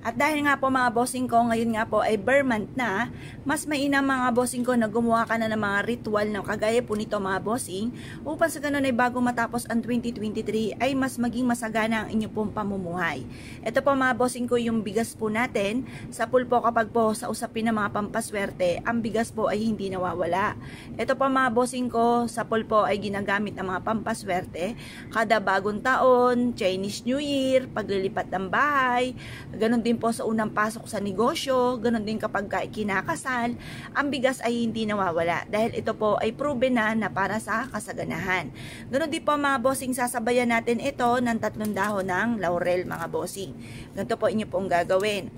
At dahil nga po mga bossing ko, ngayon nga po ay bare month na, mas mainam mga bossing ko na gumawa ka na ng mga ritual na kagaya po nito mga bossing, upang sa ganun ay bago matapos ang 2023 ay mas maging masagana ang inyo pong pamumuhay. Ito po mga bossing ko yung bigas po natin. Sa pool po kapag po sa usapin ng mga pampaswerte, ang bigas po ay hindi nawawala. Ito po mga bossing ko, sa pool po ay ginagamit ng mga pampaswerte kada bagong taon, Chinese New Year, paglilipat ng bahay, ganun din po sa unang pasok sa negosyo, ganun din kapag kinakasal, ang bigas ay hindi nawawala dahil ito po ay proven na para sa kasaganahan. Ganun din po mga bossing, sasabayan natin ito ng 3 dahon ng laurel mga bossing. Ganito po inyo pong gagawin.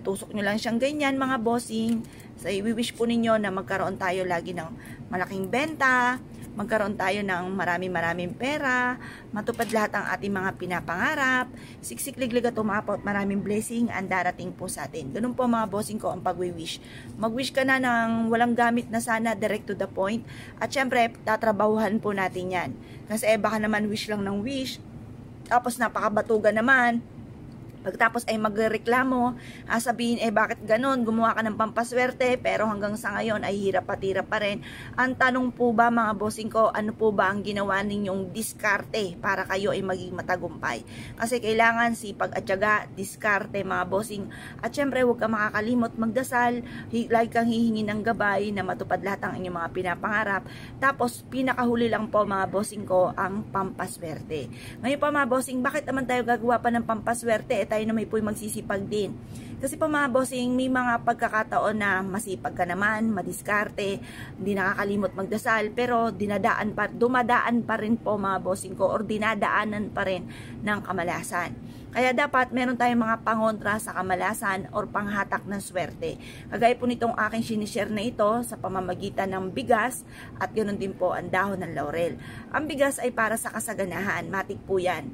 Tusok nyo lang siyang ganyan mga bossing. So i-wish po ninyo na magkaroon tayo lagi ng malaking benta, magkaroon tayo ng maraming pera, matupad lahat ang ating mga pinapangarap, siksik-liglig at umapot, maraming blessing ang darating po sa atin. Ganun po mga bossing ko ang pag-wish. Mag-wish ka na ng walang gamit na sana, direct to the point. At syempre, tatrabahuhan po natin yan. Kasi baka naman wish lang ng wish, tapos napakabatugan naman. Pagkatapos ay magreklamo, sabihin bakit ganon, gumawa ka ng pampaswerte pero hanggang sa ngayon ay hirap pa rin. Ang tanong po ba mga bossing ko, ano po ba ang ginawa ninyong diskarte para kayo ay maging matagumpay? Kasi kailangan sipag at tiyaga, diskarte mga bossing. At syempre huwag ka makakalimot magdasal, lagi kang hihingi ng gabay na matupad lahat ang inyong mga pinapangarap. Tapos pinakahuli lang po mga bossing ko ang pampaswerte. Ngayon po mga bossing, bakit naman tayo gagawa pa ng pampaswerte? Tayo na may po'y magsisipag din. Kasi po mga bossing, may mga pagkakataon na masipag ka naman, madiskarte, hindi nakakalimot magdasal, pero dumadaan pa rin po mga bossing ko, or dinadaanan pa rin ng kamalasan. Kaya dapat meron tayong mga pangontra sa kamalasan or panghatak ng swerte. Kagaya po nitong aking sinishare na ito sa pamamagitan ng bigas at ganoon din po ang dahon ng laurel. Ang bigas ay para sa kasaganahan, matik po yan.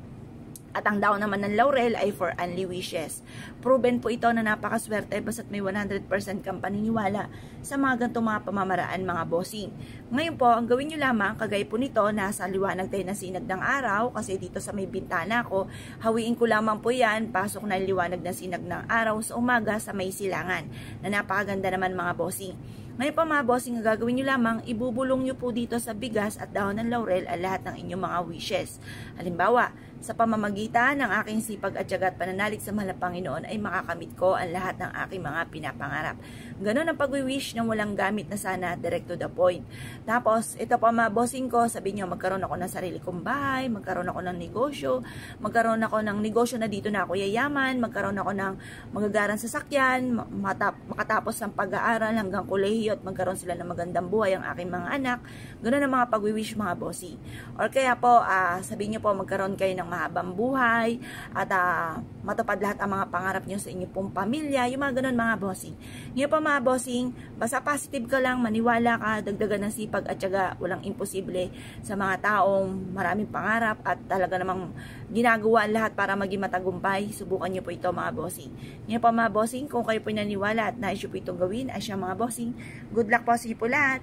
At ang dahon naman ng laurel ay for only wishes. Proven po ito na napakaswerte basta't may 100% kang paniniwala sa mga ganitong mga pamamaraan mga bossing. Ngayon po, ang gawin nyo lamang, kagaya po nito, nasa liwanag tayo ng sinag ng araw, kasi dito sa may bintana ko, hawiin ko lamang po yan, pasok na liwanag ng sinag ng araw sa umaga sa may silangan, na napakaganda naman mga bossing. Ngayon po mga bossing, ang gagawin nyo lamang, ibubulong nyo po dito sa bigas at dahon ng laurel ang lahat ng inyong mga wishes. Halimbawa, sa pamamagitan ng aking sipag at tiyaga at pananalig sa mahal na Panginoon ay makakamit ko ang lahat ng aking mga pinapangarap. Ganon ang pag-wish ng walang gamit na sana, direct to the point. Tapos, ito po mga bossing ko, sabihin nyo, magkaroon ako ng sarili kong bahay, magkaroon ako ng negosyo, magkaroon ako ng negosyo na dito na ako yayaman, magkaroon ako ng magagarang sasakyan, makatapos ng pag-aaral hanggang kolehiyo at magkaroon sila ng magandang buhay ang aking mga anak. Ganon ang mga pag-wish mga bossing. Or kaya po, sabihin nyo po, magkaroon kayo ng mahabang buhay at matupad lahat ang mga pangarap nyo sa inyo pong pamilya, yung mga ganun mga bossing. Ngayon pa mga bossing, basta positive ka lang, maniwala ka, dagdagan ng sipag at tiyaga, walang imposible sa mga taong maraming pangarap at talaga namang ginagawa lahat para maging matagumpay. Subukan nyo po ito mga bossing. Ngayon pa mga bossing, kung kayo po naniwala at nais nyo po itong gawin, ay siya mga bossing, good luck po sa inyo po lahat.